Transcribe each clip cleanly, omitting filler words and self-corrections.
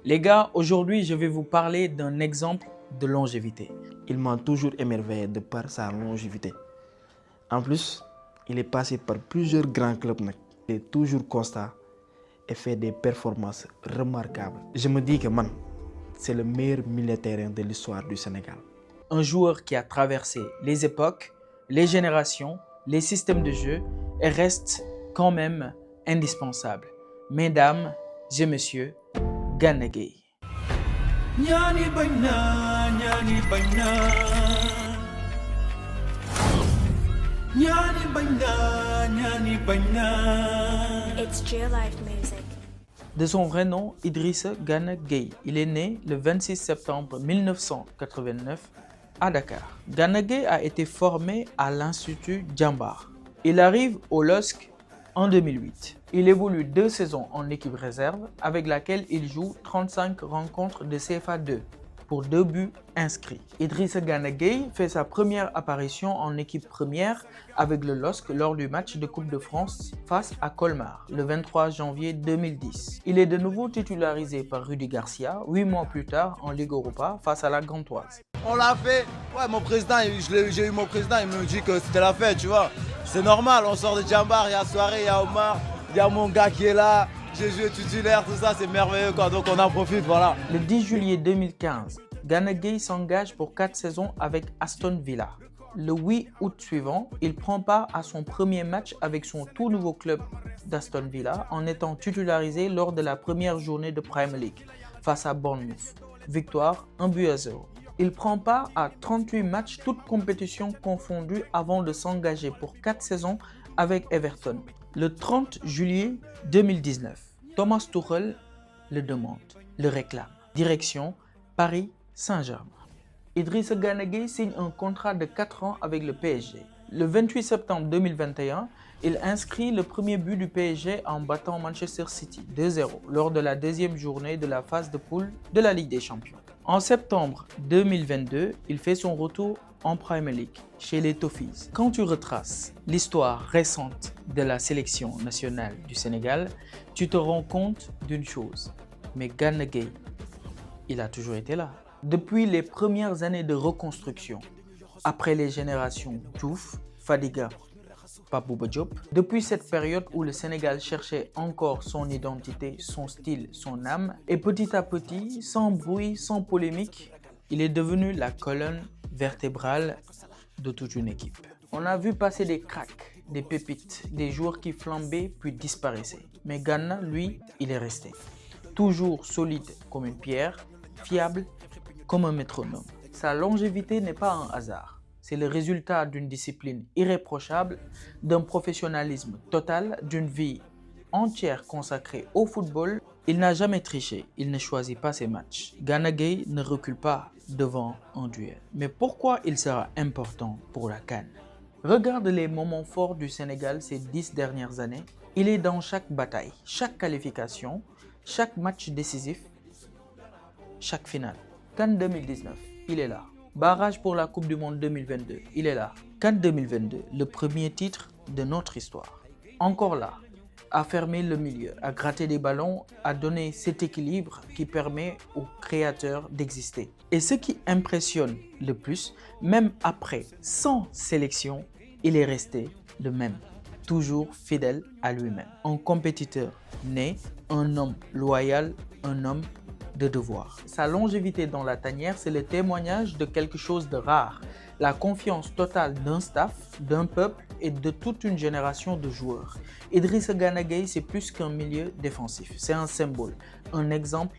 Les gars, aujourd'hui, je vais vous parler d'un exemple de longévité. Il m'a toujours émerveillé de par sa longévité. En plus, il est passé par plusieurs grands clubs. Il est toujours constant et fait des performances remarquables. Je me dis que c'est le meilleur milieu de terrain de l'histoire du Sénégal. Un joueur qui a traversé les époques, les générations, les systèmes de jeu et reste quand même indispensable. Mesdames et messieurs, Gana Gueye. It's Geo Life Music. De son vrai nom, Idrissa Gana Gueye. Il est né le 26 septembre 1989 à Dakar. Gana Gueye a été formé à l'Institut Djambar. Il arrive au LOSC en 2008. Il évolue 2 saisons en équipe réserve avec laquelle il joue 35 rencontres de CFA 2 pour 2 buts inscrits. Idrissa Gana Gueye fait sa première apparition en équipe première avec le LOSC lors du match de Coupe de France face à Colmar le 23 janvier 2010. Il est de nouveau titularisé par Rudy Garcia 8 mois plus tard en Ligue Europa face à la Gantoise. On l'a fait. Ouais, mon président, j'ai eu mon président, il me dit que c'était la fête, tu vois. C'est normal, on sort de Djambar, il y a soirée, il y a Omar, il y a mon gars qui est là. J'ai joué titulaire, tout ça, c'est merveilleux quoi, donc on en profite, voilà. Le 10 juillet 2015, Gana Gueye s'engage pour 4 saisons avec Aston Villa. Le 8 août suivant, il prend part à son premier match avec son tout nouveau club d'Aston Villa en étant titularisé lors de la première journée de Premier League face à Bournemouth. Victoire 1-0. Il prend part à 38 matchs, toutes compétitions confondues avant de s'engager pour 4 saisons avec Everton. Le 30 juillet 2019, Thomas Tuchel le demande, le réclame. Direction Paris Saint-Germain. Idrissa Gana Gueye signe un contrat de 4 ans avec le PSG. Le 28 septembre 2021, il inscrit le premier but du PSG en battant Manchester City 2-0 lors de la deuxième journée de la phase de poule de la Ligue des Champions. En septembre 2022, il fait son retour en Premier League chez les Toffees. Quand tu retraces l'histoire récente de la sélection nationale du Sénégal, tu te rends compte d'une chose. Mais Gana Gueye, il a toujours été là. Depuis les premières années de reconstruction, après les générations Diouf, Fadiga, Pape Bouba Diop, depuis cette période où le Sénégal cherchait encore son identité, son style, son âme, et petit à petit, sans bruit, sans polémique, il est devenu la colonne vertébrale de toute une équipe. On a vu passer des cracks, des pépites, des joueurs qui flambaient puis disparaissaient. Mais Gana, lui, il est resté. Toujours solide comme une pierre, fiable comme un métronome. Sa longévité n'est pas un hasard. C'est le résultat d'une discipline irréprochable, d'un professionnalisme total, d'une vie entière consacrée au football. Il n'a jamais triché, il ne choisit pas ses matchs. Gana Gueye ne recule pas devant un duel. Mais pourquoi il sera important pour la CAN? Regarde les moments forts du Sénégal ces 10 dernières années. Il est dans chaque bataille, chaque qualification, chaque match décisif, chaque finale. CAN 2019, il est là. Barrage pour la Coupe du Monde 2022, il est là. CAN 2022, le premier titre de notre histoire. Encore là, à fermer le milieu, à gratter des ballons, à donner cet équilibre qui permet aux créateurs d'exister. Et ce qui impressionne le plus, même après 100 sélections, il est resté le même. Toujours fidèle à lui-même. Un compétiteur né, un homme loyal, un homme de devoir. Sa longévité dans la tanière, c'est le témoignage de quelque chose de rare. La confiance totale d'un staff, d'un peuple et de toute une génération de joueurs. Idrissa Gana Gueye, c'est plus qu'un milieu défensif. C'est un symbole, un exemple,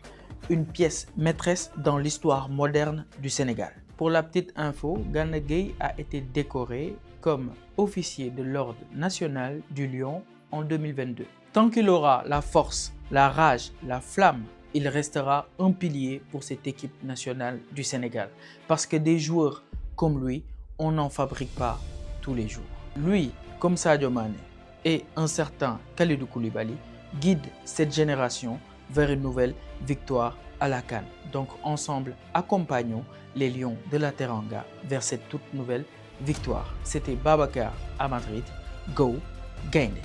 une pièce maîtresse dans l'histoire moderne du Sénégal. Pour la petite info, Gana Gueye a été décoré comme officier de l'Ordre national du Lion en 2022. Tant qu'il aura la force, la rage, la flamme, il restera un pilier pour cette équipe nationale du Sénégal. Parce que des joueurs comme lui, on n'en fabrique pas tous les jours. Lui, comme Sadio Mané et un certain Kalidou Koulibaly, guide cette génération vers une nouvelle victoire à la CAN. Donc ensemble, accompagnons les Lions de la Teranga vers cette toute nouvelle victoire. C'était Babacar à Madrid. Go Gaindé!